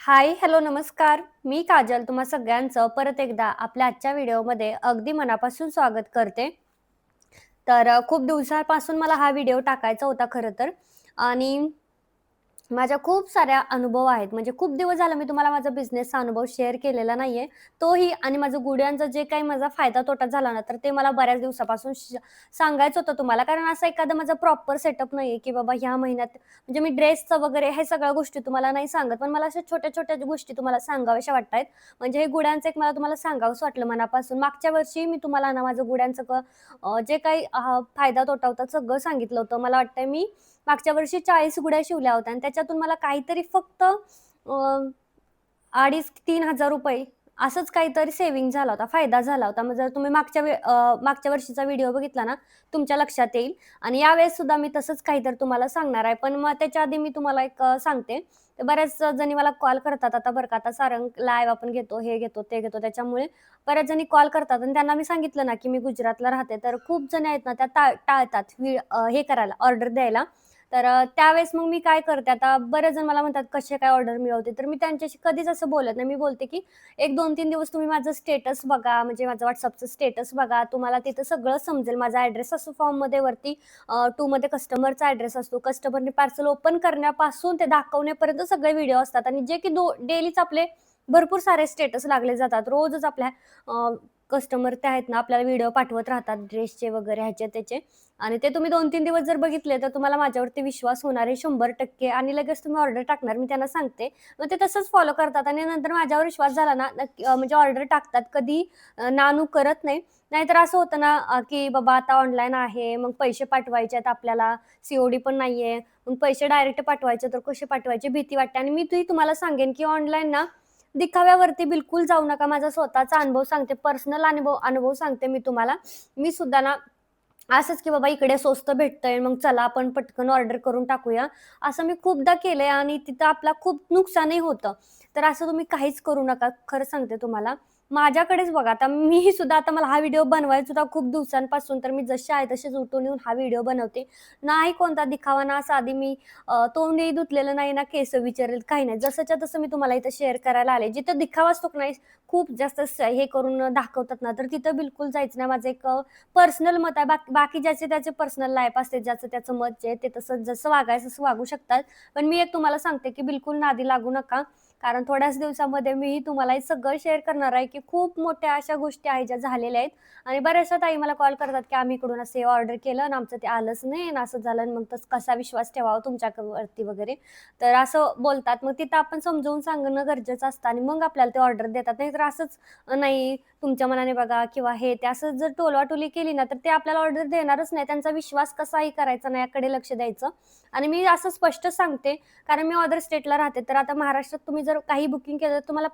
हाय, hello, नमस्कार. मी काजल तुम्हा सगळ्यांचं परत एकदा आपल्या आजच्या व्हिडिओमध्ये अगदी मनापासून स्वागत करते. खूप दिवसापासून मला हा व्हिडिओ टाकायचा होता खरं तर आणि माझ्या खूप साऱ्या अनुभव आहेत. म्हणजे खूप दिवस झालं मी तुम्हाला माझा बिझनेसचा अनुभव शेअर केलेला नाहीये. तोही आणि माझं गुड्यांचा जे काही माझा फायदा-तोटा झाला ना, तर ते मला बऱ्याच दिवसापासून सांगायचं होतं तुम्हाला. कारण असं एखादा माझा प्रॉपर सेटअप नाहीये, की बाबा ह्या महिन्यात म्हणजे मी ड्रेसचं वगैरे हे सगळ्या गोष्टी तुम्हाला नाही सांगत. पण मला अशा छोट्या-छोट्या गोष्टी तुम्हाला सांगाव्याशा वाटतायत. म्हणजे हे गुड्यांचं एक मला तुम्हाला सांगावसं वाटलं मनापासून. मागच्या वर्षी मी तुम्हाला ना माझं गुड्यांचं जे काही फायदा-तोटा होता सगळं सांगितलं होतं. मला वाटतंय मी मागच्या वर्षी 40 गुड्या शिवल्या होत्या आणि त्याच्यातून मला काहीतरी फक्त 2,500-3,000 असंच काहीतरी सेव्हिंग झाला होता, फायदा झाला होता. मग जर तुम्ही मागच्या वर्षीचा व्हिडिओ बघितला ना, तुमच्या लक्षात येईल आणि यावेळेस सुद्धा मी तसंच काहीतरी तुम्हाला सांगणार आहे. पण मग त्याच्या आधी मी तुम्हाला एक सांगते. तर बऱ्याच जणी मला कॉल करतात आता बरं का, आता सारंग लाईव्ह आपण घेतो, हे घेतो, ते घेतो त्याच्यामुळे बऱ्याच जणी कॉल करतात आणि त्यांना मी सांगितलं ना, की मी गुजरातला राहते. तर खूप जणी आहेत ना, त्या टाळतात हे करायला, ऑर्डर द्यायला. त्यावेळेस मग मी काय करते आता बरेच जण मला म्हणतात कसे काय ऑर्डर मिळवते, तर मी त्यांच्याशी कधीच असं बोलत नाही. मी बोलते, की "एक 2-3 दिवस तुम्ही माझं स्टेटस बघा, म्हणजे माझं WhatsAppचं स्टेटस बघा. तुम्हाला तिथं सगळं समजेल. माझा ॲड्रेस असतो फॉर्ममध्ये वरती 2 मध्ये कस्टमरचा ॲड्रेस असतो. कस्टमरने पार्सल ओपन करण्यापासून ते दाखवण्यापर्यंत सगळे व्हिडिओ असतात आणि जे की डेलीच आपले भरपूर सारे स्टेटस लागले जातात. रोजच आपल्या कस्टमर ते आहेत ना, आपल्याला व्हिडिओ पाठवत राहतात ड्रेसचे वगैरे ह्याचे त्याचे आणि ते तुम्ही 2-3 दिवस जर बघितले, तर तुम्हाला माझ्यावरती विश्वास होणार आहे 100% आणि लगेच तुम्ही ऑर्डर टाकणार. मी त्यांना सांगते. मग ते तसंच फॉलो करतात आणि नंतर माझ्यावर विश्वास झाला ना, म्हणजे ऑर्डर टाकतात. कधी ना-णू करत नाही. नाहीतर असं होतं ना, की बाबा आता ऑनलाईन आहे, मग पैसे पाठवायचे आहेत आपल्याला, सी पण नाहीये. मग पैसे डायरेक्ट पाठवायचे, तर कसे पाठवायचे भीती वाटते आणि मी तुम्हाला सांगेन, की ऑनलाईन ना दिखाव्यावरती बिलकुल जाऊ नका. माझा स्वतःचा अनुभव सांगते, पर्सनल अनुभव अनुभव सांगते मी तुम्हाला. मी सुद्धा ना असंच की बाबा इकडे स्वस्त भेटतंय, मग चला आपण पटकन ऑर्डर करून टाकूया. असं मी खूपदा केलंय आणि तिथं आपला खूप नुकसानही होतं. तर असं तुम्ही काहीच करू नका. खरं सांगते तुम्हाला. माझ्याकडेच बघा आता मी सुद्धा आता मला हा व्हिडिओ बनवायचा होता खूप दिवसांपासून, तर मी जशी आहे तशीच उठून येऊन हा व्हिडिओ बनवते. नाही कोणता दिखावा ना साधी मी तोंडही धुतलेलं नाही ना केस विचारेल, काही नाही. जसंच्या तसं मी तुम्हाला इथं शेअर करायला आले. जिथं दिखावा असतो की नाही खूप जास्त हे करून दाखवतात ना, तर तिथं बिलकुल जायचं नाही. माझं एक पर्सनल मत आहे. बाकी ज्याचे त्याचे पर्सनल लाईफ असते, ज्याचं त्याचं मत जे आहे ते तसं जसं वागायचं तसं वागू शकतात. पण मी एक तुम्हाला सांगते, की बिलकुल नादी लागू नका. कारण थोड्याच दिवसामध्ये मीही तुम्हाला हे सगळं शेअर करणार आहे, की खूप मोठ्या अशा गोष्टी आहेत ज्या झालेल्या आहेत आणि बऱ्याचशा ताई मला कॉल करतात, की आम्ही इकडून असं ऑर्डर केलं आणि आमचं ते आलंच नाही आणि असं झालं आणि मग कसा विश्वास ठेवावा तुमच्यावरती वगैरे. तर असं बोलतात. मग तिथं आपण समजावून सांगणं गरजेचं असतं आणि मग आपल्याला ते ऑर्डर देतात. नाहीतर असंच नाही तुमच्या मनाने बघा किंवा हे ते असं जर टोलवाटोली केली ना, तर ते आपल्याला ऑर्डर देणारच नाही. त्यांचा विश्वास कसाही करायचा नाही याकडे लक्ष द्यायचं. आणि मी असं स्पष्ट सांगते, कारण मी अदर स्टेटला राहते. तर आता महाराष्ट्रात तुम्ही जर काही बुकिंग केलं, तर तुम्हाला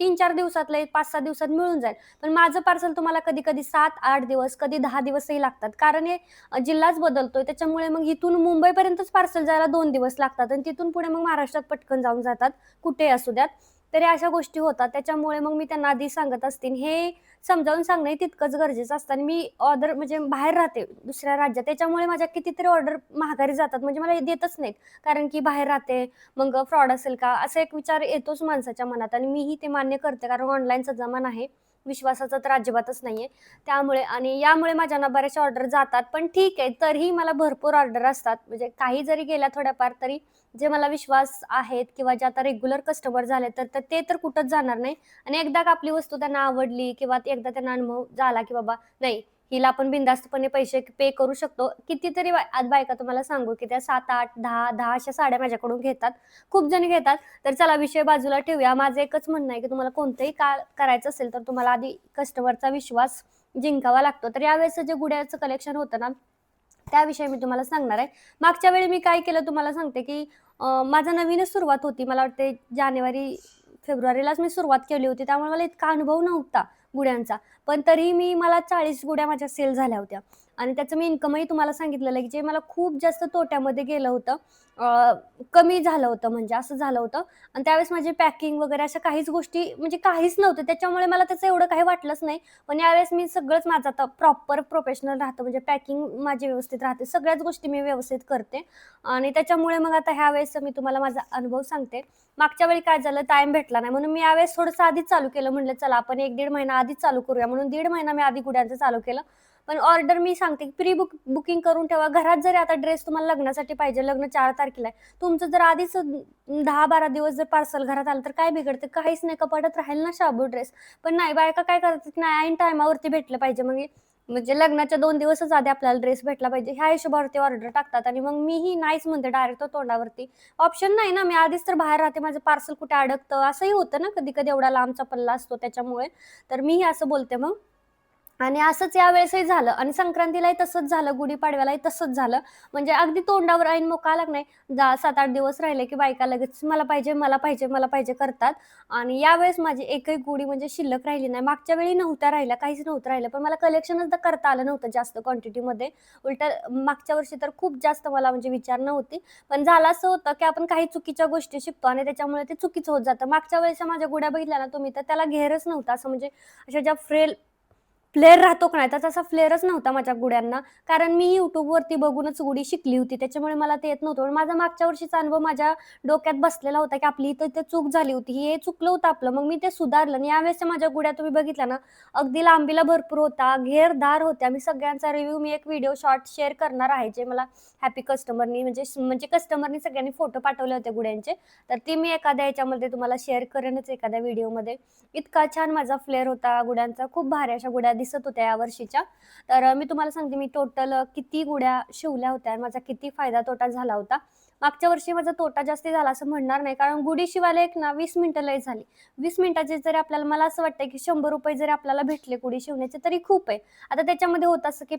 3-4 दिवसातलं 5-6 दिवसात मिळून जाईल. पण माझं पार्सल तुम्हाला कधी-कधी 7-8 दिवस, कधी 10 दिवसही लागतात. कारण हे जिल्हाच बदलतोय. त्याच्यामुळे मग इथून मुंबईपर्यंतच पार्सल जायला 2 दिवस लागतात आणि तिथून पुढे मग महाराष्ट्रात पटकन जाऊन जातात, कुठेही असू द्यात. तर या अशा गोष्टी होतात. त्याच्यामुळे मग मी त्यांना आधी सांगत असते. हे समजावून सांगणं तितकंच गरजेचं असतं आणि मी ऑर्डर म्हणजे बाहेर राहते दुसऱ्या राज्यात. त्याच्यामुळे माझ्या कितीतरी ऑर्डर माघारी जातात. म्हणजे मला हे देतच नाहीत. कारण की बाहेर राहते, मग फ्रॉड असेल का? असा एक विचार येतोच माणसाच्या मनात आणि मीही ते मान्य करते. कारण ऑनलाईनचा जमाना आहे. विश्वासाचा तर अजिबातच नाहीये. त्यामुळे आणि यामुळे माझ्या ना बऱ्याचशा ऑर्डर जातात. पण ठीक आहे, तरीही मला भरपूर ऑर्डर असतात. म्हणजे काही जरी गेल्या थोड्याफार तरी जे मला विश्वास आहेत किंवा जे आता रेग्युलर कस्टमर झाले तर तर ते तर कुठंच जाणार नाही आणि एकदा का आपली वस्तू त्यांना आवडली किंवा एकदा त्यांना अनुभव झाला, की बाबा नाही हिला आपण बिनधास्तपणे पैसे पे करू शकतो. कितीतरी बायका तुम्हाला सांगू, की त्या 7, 8, 10 अशा साड्या माझ्याकडून घेतात. खूप जण घेतात. तर चला विषय बाजूला ठेवूया. माझं एकच म्हणणं आहे, की तुम्हाला कोणतंही करायचं असेल तर तुम्हाला आधी कस्टमरचा विश्वास जिंकावा लागतो. तर यावेळेसचं जे गुड्याचं कलेक्शन होतं ना, त्याविषयी मी तुम्हाला सांगणार आहे. मागच्या वेळी मी काय केलं तुम्हाला सांगते, की माझा नवीनच सुरुवात होती. मला वाटते जानेवारी, फेब्रुवारीलाच मी सुरुवात केली होती. त्यामुळे मला इतका अनुभव नव्हता. गुड्यांचा. पण तरीही मला 40 गुड्या माझ्या सेल झाल्या होत्या आणि त्याचं मी इन्कमही तुम्हाला सांगितलेलं आहे, की जे मला खूप जास्त तोट्यामध्ये गेलं होतं. अ, कमी झालं होतं म्हणजे असं झालं होतं आणि त्यावेळेस माझी पॅकिंग वगैरे अशा काहीच गोष्टी म्हणजे काहीच नव्हतं. त्याच्यामुळे मला त्याचं एवढं काही वाटलंच नाही. पण यावेळेस मी सगळंच माझं आता प्रॉपर प्रोफेशनल राहतं म्हणजे पॅकिंग माझी व्यवस्थित राहते. सगळ्याच गोष्टी मी व्यवस्थित करते आणि त्याच्यामुळे मग आता ह्यावेळेस मी तुम्हाला माझा अनुभव सांगते. मागच्या वेळी काय झालं टाईम भेटला नाही म्हणून मी यावेळेस थोडंसं आधीच चालू केलं. म्हटलं चला आपण 1-1.5 महिना आधीच चालू करूया म्हणून 1.5 महिना मी आधी गुड्यांचं चालू केलं. पण ऑर्डर मी सांगते प्री बुकिंग करून ठेवा. घरात जरी आता ड्रेस तुम्हाला लग्नासाठी पाहिजे, लग्न 4 तारखेला आहे. तुमचं जर आधीच 10-12 दिवस जर पार्सल घरात आलं तर काय बिघडतं? काहीच नाही, कपाटात राहील ना शाबू ड्रेस. पण नाही बायका काय करतात, की नाही ऐन टाईमावरती भेटलं पाहिजे. मग म्हणजे लग्नाच्या 2 दिवसच आधी आपल्याला ड्रेस भेटला पाहिजे, ह्या हिशोबावरती ऑर्डर टाकतात आणि मग मीही नाहीच म्हणते डायरेक्ट तोंडावरती. ऑप्शन नाही ना, मी आधीच तर बाहेर राहते, माझं पार्सल कुठे अडकतं, असंही होतं ना कधी-कधी एवढा लांबचा पल्ला असतो त्याच्यामुळे. तर मीही असं बोलते मग. आणि असंच यावेळेसही झालं आणि संक्रांतीलाही तसंच झालं, गुढीपाडव्यालाही तसंच झालं. म्हणजे अगदी तोंडावर ऐन मोका आला नाही, 7-8 दिवस राहिले, की बायका लगेच मला पाहिजे, मला पाहिजे, मला पाहिजे करतात आणि यावेळेस माझी एकही गुढी म्हणजे शिल्लक राहिली नाही. मागच्या वेळी नव्हत्या राहिल्या, काहीच नव्हतं राहिलं. पण मला कलेक्शनच तर करता आलं नव्हतं जास्त क्वांटिटीमध्ये. उलटं मागच्या वर्षी तर खूप जास्त मला म्हणजे विचार नव्हती. पण झालं असं होतं, की आपण काही चुकीच्या गोष्टी शिकतो आणि त्याच्यामुळे ते चुकीचं होत जातं. मागच्या वेळेसच्या माझ्या गुड्या बघितल्या ना तुम्ही, तर त्याला घेरच नव्हता. असं म्हणजे अशा ज्या फ्लेअर राहतो का नाही, तर तसा फ्लेअरच नव्हता माझ्या गुड्यांना. कारण मी YouTubeवरती बघूनच गुडी शिकली होती. त्याच्यामुळे मला ते येत नव्हतं. पण माझा मागच्या वर्षीचा अनुभव माझ्या डोक्यात बसलेला होता, की आपली इथं इथं चूक झाली होती. हे चुकलं होतं आपलं. मग मी ते सुधारलं आणि यावेळेसच्या माझ्या गुड्या तुम्ही बघितल्या ना, अगदी लांबीला भरपूर होता, घेरदार होत्या. मी सगळ्यांचा रिव्ह्यू मी एक व्हिडिओ शॉर्ट शेअर करणार आहे, जे मला हॅपी कस्टमरनी म्हणजे म्हणजे कस्टमरनी सगळ्यांनी फोटो पाठवले होते गुड्यांचे. तर ते मी एखाद्या ह्याच्यामध्ये तुम्हाला शेअर करेनच एखाद्या व्हिडिओमध्ये. इतका छान माझा फ्लेअर होता गुड्यांचा. खूप भारी अशा गुड्या दिसत होत्या यावर्षीच्या. तर मी तुम्हाला सांगते मी टोटल किती गुड्या शिवल्या होत्या आणि माझा किती फायदा तोटा झाला होता. मागच्या वर्षी माझा तोटा जास्ती झाला असं म्हणणार नाही. कारण गुढी शिवायला एक ना 20 मिनिटं लय झाली. 20 मिनिटाचे जरी आपल्याला मला असं वाटतंय की ₹100 जरी आपल्याला भेटले गुढी शिवण्याचे तरी खूप आहे. आता त्याच्यामध्ये होत असं की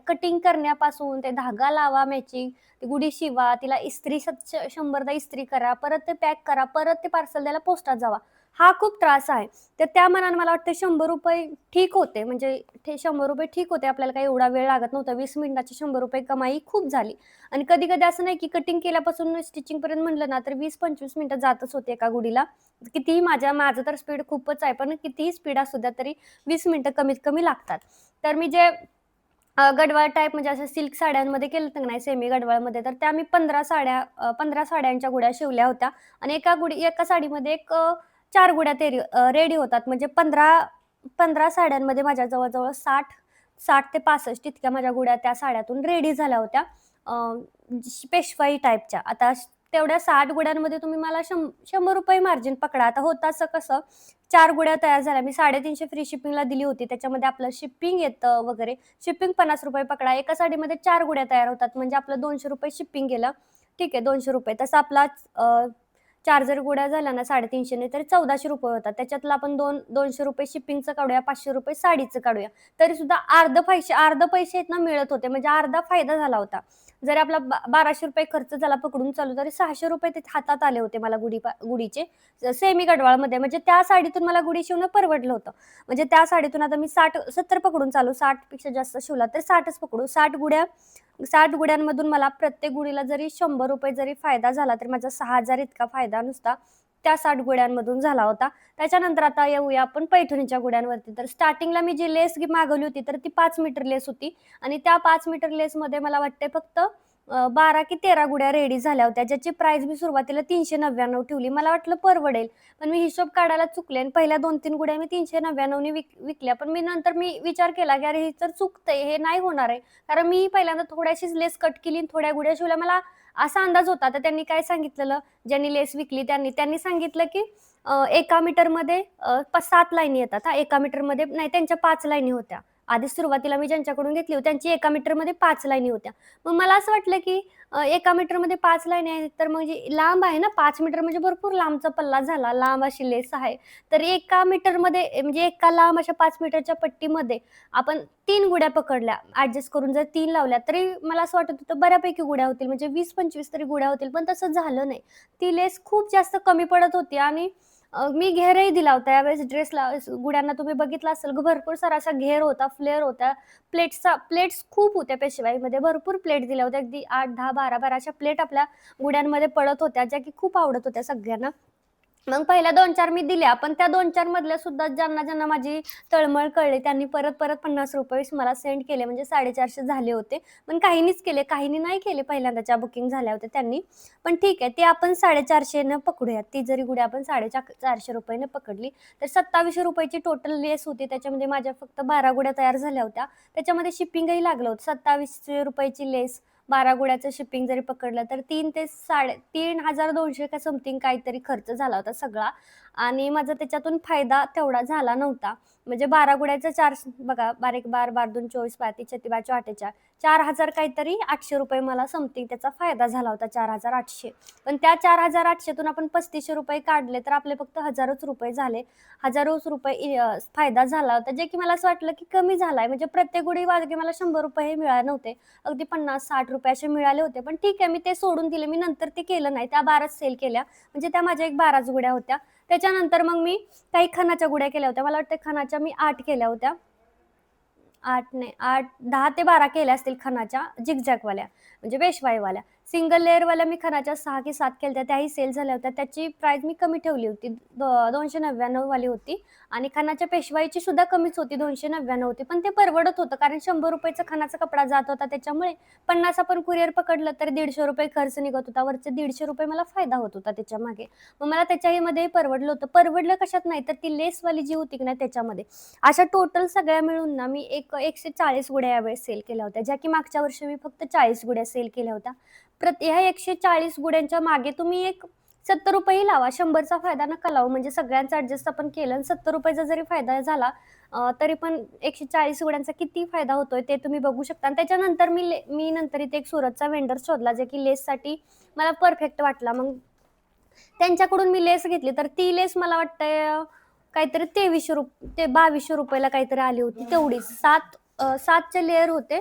कटिंग करण्यापासून ते धागा लावा मॅचिंग, ती गुढी शिवा, तिला इस्त्री 100दा इस्त्री करा, परत ते पॅक करा, परत ते पार्सल द्यायला पोस्टात जावा. हा खूप त्रास आहे. तर त्या मानाने मला वाटतं ₹100 ठीक होते. म्हणजे ते ₹100 ठीक होते. आपल्याला काही एवढा वेळ लागत नव्हता. 20 मिनिटाचे ₹100 कमाई खूप झाली. आणि कधी-कधी असं नाही की कटिंग केल्यापासून स्टिचिंगपर्यंत म्हटलं ना, तर 20-25 मिनिटं जातच होते एका गुढीला. कितीही माझं तर स्पीड खूपच आहे. पण कितीही स्पीड असू द्या, तरी 20 मिनिटं कमीत कमी लागतात. तर मी जे गडवाळ टाइप म्हणजे अशा सिल्क साड्यांमध्ये केलं होतं नाही सेमी गडवाळमध्ये, तर त्या मी 15 साड्यांच्या गुड्या शिवल्या होत्या आणि एका साडीमध्ये 4 गुड्या रेडी होतात. म्हणजे 15 साड्यांमध्ये माझ्या जवळ-जवळ 60 ते 65 इतक्या माझ्या गुड्या त्या साड्यातून रेडी झाल्या होत्या. अ, पेशवाई टाइपच्या. आता तेवढ्या 60 गुड्यांमध्ये तुम्ही मला ₹100 मार्जिन पकडा. आता होतं असं कसं 4 गुड्या तयार झाल्या. मी 350 फ्री शिपिंगला दिली होती. त्याच्यामध्ये आपलं शिपिंग येतं वगैरे. शिपिंग ₹50 पकडा. एका साडीमध्ये 4 गुड्या तयार होतात. म्हणजे आपलं ₹200 शिपिंग गेलं. ठीक आहे ₹200. तसा आपला 4 जर गुड्या झाल्या ना 350 ने तर ₹1400 होतात. त्याच्यातलं आपण ₹200 शिपिंगचं काढूया, ₹500 साडीचं काढूया. तरी सुद्धा अर्ध पैसे आहेत ना मिळत होते. म्हणजे अर्धा फायदा झाला होता. जरी आपला ₹1200 खर्च झाला पकडून चालू, तरी ₹600 ते हातात आले होते मला गुढीचे सेमी गडवाळमध्ये. म्हणजे त्या साडीतून मला गुढी शिवणं परवडलं होतं. म्हणजे त्या साडीतून आता मी 70 पकडून चालू, 60 पेक्षा जास्त शिवला तर 60च पकडू. 60 गुड्यांमधून मला प्रत्येक गुढीला जरी ₹100 जरी फायदा झाला, तर माझा 6,000 इतका फायदा नुसता त्या 60 गुड्यांमधून झाला होता. त्याच्यानंतर आता येऊया आपण पैठणीच्या गुड्यांवरती. तर स्टार्टिंगला मी जी लेस मागवली होती, तर ती 5 मीटर लेस होती आणि त्या 5 मीटर लेसमध्ये मला वाटतंय फक्त 12 की 13 गुड्या रेडी झाल्या होत्या. ज्याची प्राईस मी सुरुवातीला 399 ठेवली. मला वाटलं परवडेल. पण मी हिशोब काढायला चुकले आणि पहिल्या 2-3 गुड्या मी 399 नी विकल्या. पण नंतर मी विचार केला, की "अरे, हे तर चुकतंय, हे नाही होणार आहे." कारण मी पहिल्यांदा थोड्याशीच लेस कट केली आणि थोड्या गुड्या शिवल्या. मला असा अंदाज होता. तर त्यांनी काय सांगितलेलं, ज्यांनी लेस विकली त्यांनी सांगितलं, की एका मीटरमध्ये 7 लाईनी येतात हां. एका मीटरमध्ये नाही त्यांच्या 5 लाईनी होत्या. आधी सुरुवातीला मी ज्यांच्याकडून घेतली होती त्यांची एका मीटरमध्ये 5 लाईनी होत्या. मग मला असं वाटलं, की एका मीटरमध्ये 5 लाईनी आहेत, तर म्हणजे लांब आहे ना 5 मीटर म्हणजे भरपूर लांबचा पल्ला झाला. लांब अशी लेस आहे. तर एका मीटरमध्ये म्हणजे एका लांब अशा 5 मीटरच्या पट्टीमध्ये आपण 3 गुड्या पकडल्या, ॲडजस्ट करून जर 3 लावल्या, तरी मला असं वाटत होतं बऱ्यापैकी गुड्या होतील. म्हणजे 20-25 तरी गुड्या होतील. पण तसं झालं नाही. ती लेस खूप जास्त कमी पडत होती आणि मी घेरही दिला होता यावेळेस ड्रेसला गुड्यांना तुम्ही बघितलं असेल भरपूर सारा असा घेर होता, फ्लेअर होता. प्लेट्स खूप होत्या पेशवाईमध्ये. भरपूर प्लेट दिल्या होत्या. अगदी 8, 10, 12 अशा प्लेट आपल्या गुड्यांमध्ये पडत होत्या, ज्या की खूप आवडत होत्या सगळ्यांना. मग पहिल्या 2-4 मी दिल्या, पण त्या 2-4 मधल्या सुद्धा ज्यांना माझी तळमळ कळली त्यांनी परत-परत ₹50 मला सेंड केले, म्हणजे 450 झाले होते. पण काहींनीच केले, काहींनी नाही केले पहिल्यांदाच्या बुकिंग झाल्या होत्या त्यांनी. पण ठीक आहे, ते आपण 450 न पकडूयात. ती जरी गुढी आपण ₹450 ने पकडली, तर ₹27 ची टोटल लेस होती. त्याच्यामध्ये माझ्या फक्त 12 गुड्या तयार झाल्या होत्या. त्याच्यामध्ये शिपिंगही लागलं होतं. ₹27 ची लेस, 12 गुड्याचं शिपिंग जरी पकडलं तर 3 ते 3,200 का समथिंग काहीतरी खर्च झाला होता सगळा आणि माझा त्याच्यातून फायदा तेवढा झाला नव्हता. म्हणजे 12 गुड्याचं बघा 12 12, 12 2 24, 32, 36, 48, 4,000 काहीतरी ₹800 मला समथिंग त्याचा फायदा झाला होता 4,800. पण त्या 4,800 तून आपण ₹3500 काढले तर आपले फक्त हजारोच रुपये झाले. हजारोच रुपये फायदा झाला होता, जे की मला असं वाटलं की कमी झालाय. म्हणजे प्रत्येक गुढी मागे मला ₹100 मिळाले नव्हते. अगदी ₹50-60 असे मिळाले होते. पण ठीक आहे, मी ते सोडून दिले. मी नंतर ते केलं नाही. त्या 12च सेल केल्या. म्हणजे त्या माझ्या एक 12च गुड्या होत्या. त्याच्यानंतर मग मी काही खणाच्या गुड्या केल्या होत्या. मला वाटतं खणाच्या मी 8 केल्या होत्या. 8 नाही 8, 10 ते 12 केल्या असतील खणाच्या झिगझॅगवाल्या म्हणजे पेशवाईवाल्या. सिंगल लेयरवाल्या मी खणाच्या 6 की 7 केल्या होत्या. त्याही सेल झाल्या होत्या. त्याची प्राईस मी कमी ठेवली होती. 299 वाली होती आणि खणाच्या पेशवाईची सुद्धा कमीच होती, 299 होती. पण ते परवडत होतं कारण ₹100 चा खणाचा कपडा जात होता त्याच्यामुळे 50 आपण कुरिअर पकडलं तर ₹150 खर्च निघत होता. वरचे ₹150 मला फायदा होत होता त्याच्यामागे. मग मला त्याच्यामध्ये परवडलं होतं. परवडलं कशात नाही तर ती लेसवाली जी होती ना त्याच्यामध्ये. अशा टोटल सगळ्या मिळून ना मी 140 गुड्या यावेळेस सेल केल्या होत्या, ज्या की मागच्या वर्षी मी फक्त 40 गुड्या सेल केल्या होत्या. ह्या 140 गुड्यांच्या मागे तुम्ही एक ₹70 ही लावा. 100चा फायदा नका लावू. म्हणजे सगळ्यांचं ॲडजस्ट आपण केलं आणि ₹70 जरी फायदा झाला तरी पण 140 गुड्यांचा किती फायदा होतोय ते तुम्ही बघू शकता. आणि त्याच्यानंतर मी नंतर इथे एक सुरतचा वेंडर शोधला, जे की लेससाठी मला परफेक्ट वाटला. मग त्यांच्याकडून मी लेस घेतली, तर ती लेस मला वाटतंय काहीतरी ते ₹2200 ला काहीतरी आली होती तेवढीच. 7चे लेयर होते.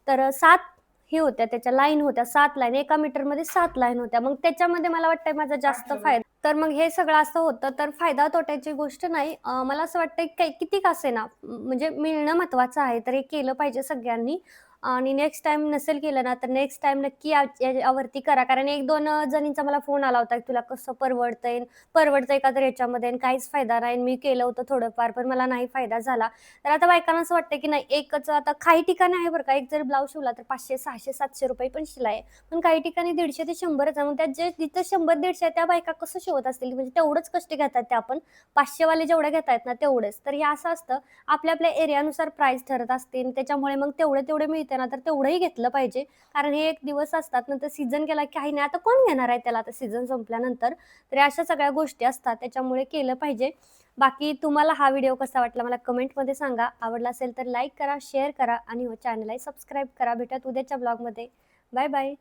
तर 7 हे होत्या त्याच्या लाईन होत्या, 7 लाईन. एका मीटरमध्ये 7 लाईन होत्या. मग त्याच्यामध्ये मला वाटतंय माझा जास्त फायदा. तर मग हे सगळं असं होतं, तर फायदा तोट्याची गोष्ट नाही. मला असं वाटतंय किती का असेना म्हणजे मिळणं महत्त्वाचं आहे, तर हे केलं पाहिजे सगळ्यांनी. आणि नेक्स्ट टाईम नसेल केलं ना, तर नेक्स्ट टाईम नक्की यावरती करा. कारण 1-2 जणींचा मला फोन आला होता, की तुला कसं परवडतंय का तर याच्यामध्ये आणि काहीच फायदा नाही. मी केलं होतं थोडंफार, पण मला नाही फायदा झाला. तर आता बायकांना असं वाटतं, की नाही एकच आता काही ठिकाणी आहे बरं का, एक जर ब्लाउज शिवला तर 500, 600, ₹700 पण शिलाई आहे. पण काही ठिकाणी 150 ते 100च आहे. मग त्यात जिथं 100-150 आहे त्या बायका कसं शिवत असतील? म्हणजे तेवढंच कष्ट घेतात त्या पण. 500 वाले जेवढे घेतायत ना तेवढेच. तर हे असं असतं आपल्या एरियानुसार प्राईस ठरत असते आणि त्याच्यामुळे मग तेवढे मिळते ना, तर तेवढंही घेतलं पाहिजे. कारण हे एक दिवस असतात, नंतर सीझन गेला की काही नाही. आता कोण घेणार आहे त्याला आता सीझन संपल्यानंतर? तर अशा सगळ्या गोष्टी असतात, त्याच्यामुळे केलं पाहिजे. बाकी तुम्हाला हा व्हिडिओ कसा वाटला मला कमेंटमध्ये सांगा. आवडला असेल तर लाईक करा, शेअर करा आणि चॅनललाही सबस्क्राईब करा. भेटूयात उद्याच्या ब्लॉगमध्ये. Bye bye.